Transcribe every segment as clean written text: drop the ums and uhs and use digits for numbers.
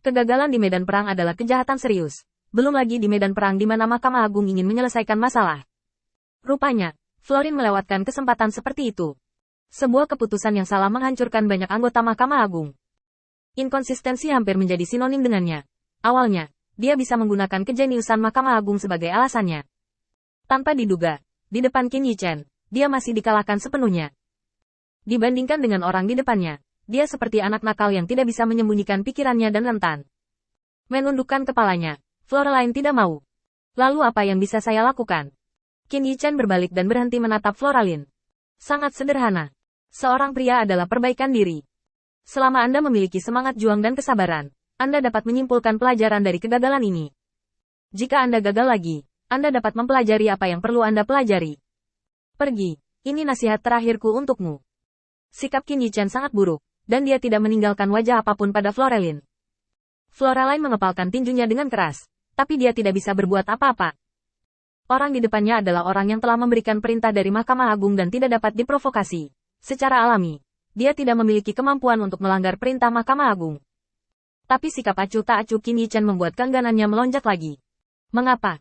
Kegagalan di medan perang adalah kejahatan serius. Belum lagi di medan perang di mana Mahkamah Agung ingin menyelesaikan masalah. Rupanya, Florin melewatkan kesempatan seperti itu. Sebuah keputusan yang salah menghancurkan banyak anggota Mahkamah Agung. Inkonsistensi hampir menjadi sinonim dengannya. Awalnya, dia bisa menggunakan kejeniusan Mahkamah Agung sebagai alasannya. Tanpa diduga, di depan Qin Yichen, dia masih dikalahkan sepenuhnya. Dibandingkan dengan orang di depannya, dia seperti anak nakal yang tidak bisa menyembunyikan pikirannya dan rentan. Menundukkan kepalanya, Floraline tidak mau. Lalu apa yang bisa saya lakukan? Qin Yichen berbalik dan berhenti menatap Floraline. Sangat sederhana. Seorang pria adalah perbaikan diri. Selama Anda memiliki semangat juang dan kesabaran, Anda dapat menyimpulkan pelajaran dari kegagalan ini. Jika Anda gagal lagi, Anda dapat mempelajari apa yang perlu Anda pelajari. Pergi, ini nasihat terakhirku untukmu. Sikap Qin Yichen sangat buruk, dan dia tidak meninggalkan wajah apapun pada Floraline. Floraline mengepalkan tinjunya dengan keras, tapi dia tidak bisa berbuat apa-apa. Orang di depannya adalah orang yang telah memberikan perintah dari Mahkamah Agung dan tidak dapat diprovokasi. Secara alami, dia tidak memiliki kemampuan untuk melanggar perintah Mahkamah Agung. Tapi sikap acuh tak acuh Qin Yichen membuat keengganannya melonjak lagi. Mengapa?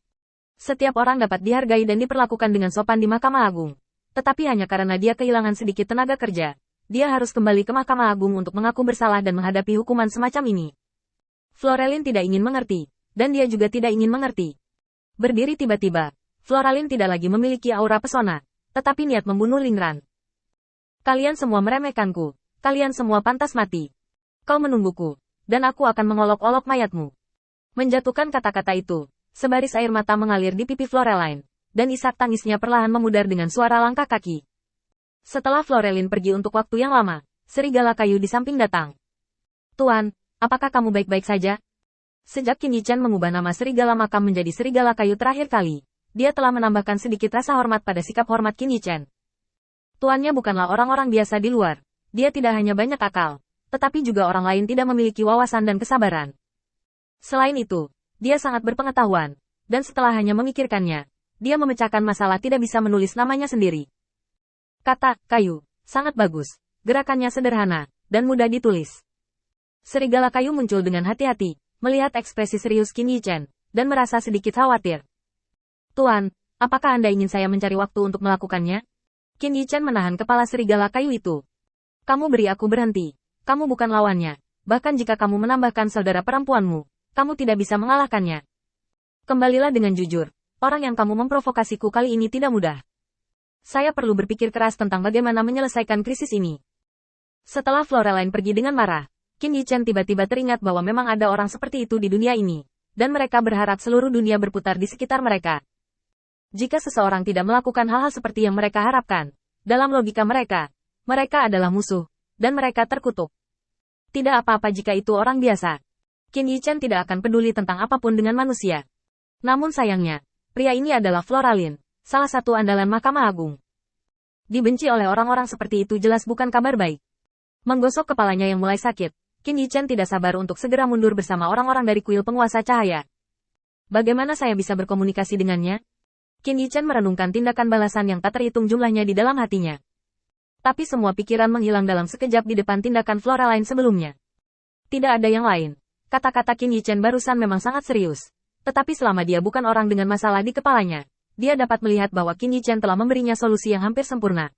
Setiap orang dapat dihargai dan diperlakukan dengan sopan di Mahkamah Agung. Tetapi hanya karena dia kehilangan sedikit tenaga kerja, dia harus kembali ke Mahkamah Agung untuk mengaku bersalah dan menghadapi hukuman semacam ini. Floraline tidak ingin mengerti, dan dia juga tidak ingin mengerti. Berdiri tiba-tiba, Floraline tidak lagi memiliki aura pesona, tetapi niat membunuh Lingran. Kalian semua meremehkanku, kalian semua pantas mati. Kau menungguku, dan aku akan mengolok-olok mayatmu. Menjatuhkan kata-kata itu, sebaris air mata mengalir di pipi Floraline, dan isak tangisnya perlahan memudar dengan suara langkah kaki. Setelah Floraline pergi untuk waktu yang lama, serigala kayu di samping datang. Tuan, apakah kamu baik-baik saja? Sejak Qin Yichen mengubah nama serigala makam menjadi serigala kayu terakhir kali, dia telah menambahkan sedikit rasa hormat pada sikap hormat Qin Yichen. Tuannya bukanlah orang-orang biasa di luar. Dia tidak hanya banyak akal, tetapi juga orang lain tidak memiliki wawasan dan kesabaran. Selain itu, dia sangat berpengetahuan, dan setelah hanya memikirkannya, dia memecahkan masalah tidak bisa menulis namanya sendiri. Kata, kayu, sangat bagus, gerakannya sederhana, dan mudah ditulis. Serigala kayu muncul dengan hati-hati, melihat ekspresi serius Qin Yichen, dan merasa sedikit khawatir. Tuan, apakah Anda ingin saya mencari waktu untuk melakukannya? Qin Yichen menahan kepala serigala kayu itu. Kamu beri aku berhenti. Kamu bukan lawannya. Bahkan jika kamu menambahkan saudara perempuanmu, kamu tidak bisa mengalahkannya. Kembalilah dengan jujur. Orang yang kamu memprovokasiku kali ini tidak mudah. Saya perlu berpikir keras tentang bagaimana menyelesaikan krisis ini. Setelah Floraline pergi dengan marah, Qin Yichen tiba-tiba teringat bahwa memang ada orang seperti itu di dunia ini, dan mereka berharap seluruh dunia berputar di sekitar mereka. Jika seseorang tidak melakukan hal-hal seperti yang mereka harapkan, dalam logika mereka, mereka adalah musuh, dan mereka terkutuk. Tidak apa-apa jika itu orang biasa. Qin Yichen tidak akan peduli tentang apapun dengan manusia. Namun sayangnya, pria ini adalah Floraline, salah satu andalan Mahkamah Agung. Dibenci oleh orang-orang seperti itu jelas bukan kabar baik. Menggosok kepalanya yang mulai sakit, Qin Yichen tidak sabar untuk segera mundur bersama orang-orang dari kuil penguasa cahaya. Bagaimana saya bisa berkomunikasi dengannya? Qin Yichen merenungkan tindakan balasan yang tak terhitung jumlahnya di dalam hatinya. Tapi semua pikiran menghilang dalam sekejap di depan tindakan Floraline sebelumnya. Tidak ada yang lain. Kata-kata Qin Yichen barusan memang sangat serius. Tetapi selama dia bukan orang dengan masalah di kepalanya, dia dapat melihat bahwa Qin Yichen telah memberinya solusi yang hampir sempurna.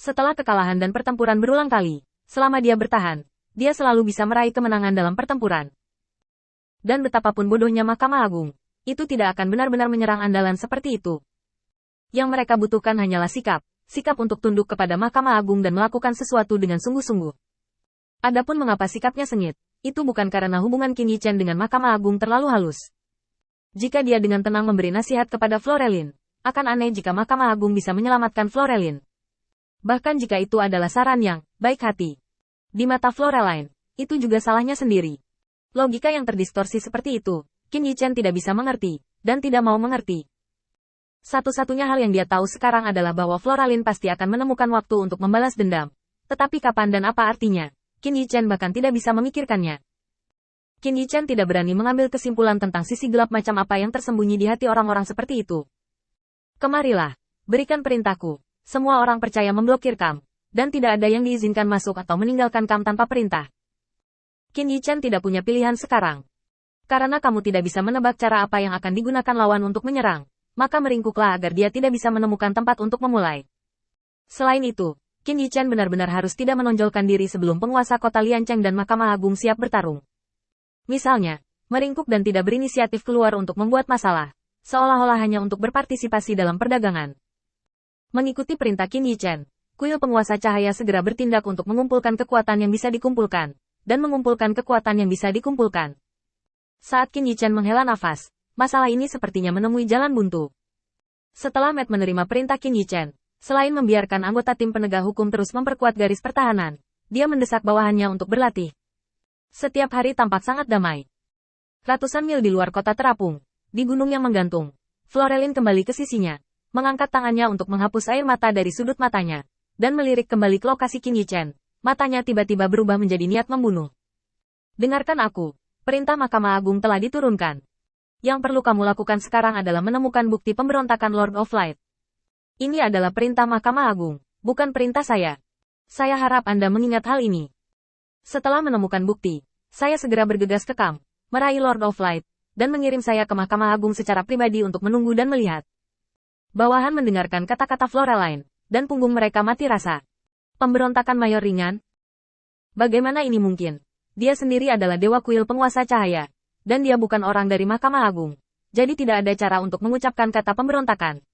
Setelah kekalahan dan pertempuran berulang kali, selama dia bertahan, dia selalu bisa meraih kemenangan dalam pertempuran. Dan betapapun bodohnya Mahkamah Agung, itu tidak akan benar-benar menyerang andalan seperti itu. Yang mereka butuhkan hanyalah sikap untuk tunduk kepada Mahkamah Agung dan melakukan sesuatu dengan sungguh-sungguh. Adapun mengapa sikapnya sengit, itu bukan karena hubungan Qin Yichen dengan Mahkamah Agung terlalu halus. Jika dia dengan tenang memberi nasihat kepada Floraline, akan aneh jika Mahkamah Agung bisa menyelamatkan Floraline. Bahkan jika itu adalah saran yang baik hati. Di mata Floraline, itu juga salahnya sendiri. Logika yang terdistorsi seperti itu, Qin Yichen tidak bisa mengerti, dan tidak mau mengerti. Satu-satunya hal yang dia tahu sekarang adalah bahwa Floraline pasti akan menemukan waktu untuk membalas dendam. Tetapi kapan dan apa artinya, Qin Yichen bahkan tidak bisa memikirkannya. Qin Yichen tidak berani mengambil kesimpulan tentang sisi gelap macam apa yang tersembunyi di hati orang-orang seperti itu. Kemarilah, berikan perintahku. Semua orang percaya memblokir Kam, dan tidak ada yang diizinkan masuk atau meninggalkan Kam tanpa perintah. Qin Yichen tidak punya pilihan sekarang. Karena kamu tidak bisa menebak cara apa yang akan digunakan lawan untuk menyerang, maka meringkuklah agar dia tidak bisa menemukan tempat untuk memulai. Selain itu, Qin Yichen benar-benar harus tidak menonjolkan diri sebelum penguasa kota Liancheng dan Mahkamah Agung siap bertarung. Misalnya, meringkuk dan tidak berinisiatif keluar untuk membuat masalah, seolah-olah hanya untuk berpartisipasi dalam perdagangan. Mengikuti perintah Qin Yichen, kuil penguasa cahaya segera bertindak untuk mengumpulkan kekuatan yang bisa dikumpulkan, dan mengumpulkan kekuatan yang bisa dikumpulkan. Saat Qin Yichen menghela nafas, masalah ini sepertinya menemui jalan buntu. Setelah Matt menerima perintah Qin Yichen, selain membiarkan anggota tim penegak hukum terus memperkuat garis pertahanan, dia mendesak bawahannya untuk berlatih. Setiap hari tampak sangat damai. Ratusan mil di luar kota terapung, di gunung yang menggantung, Florelin kembali ke sisinya, mengangkat tangannya untuk menghapus air mata dari sudut matanya, dan melirik kembali ke lokasi Qin Yichen. Matanya tiba-tiba berubah menjadi niat membunuh. Dengarkan aku. Perintah Mahkamah Agung telah diturunkan. Yang perlu kamu lakukan sekarang adalah menemukan bukti pemberontakan Lord of Light. Ini adalah perintah Mahkamah Agung, bukan perintah saya. Saya harap Anda mengingat hal ini. Setelah menemukan bukti, saya segera bergegas ke kamp, meraih Lord of Light, dan mengirim saya ke Mahkamah Agung secara pribadi untuk menunggu dan melihat. Bawahan mendengarkan kata-kata Floreline, dan punggung mereka mati rasa. Pemberontakan mayor ringan? Bagaimana ini mungkin? Dia sendiri adalah dewa kuil penguasa cahaya, dan dia bukan orang dari Mahkamah Agung. Jadi tidak ada cara untuk mengucapkan kata pemberontakan.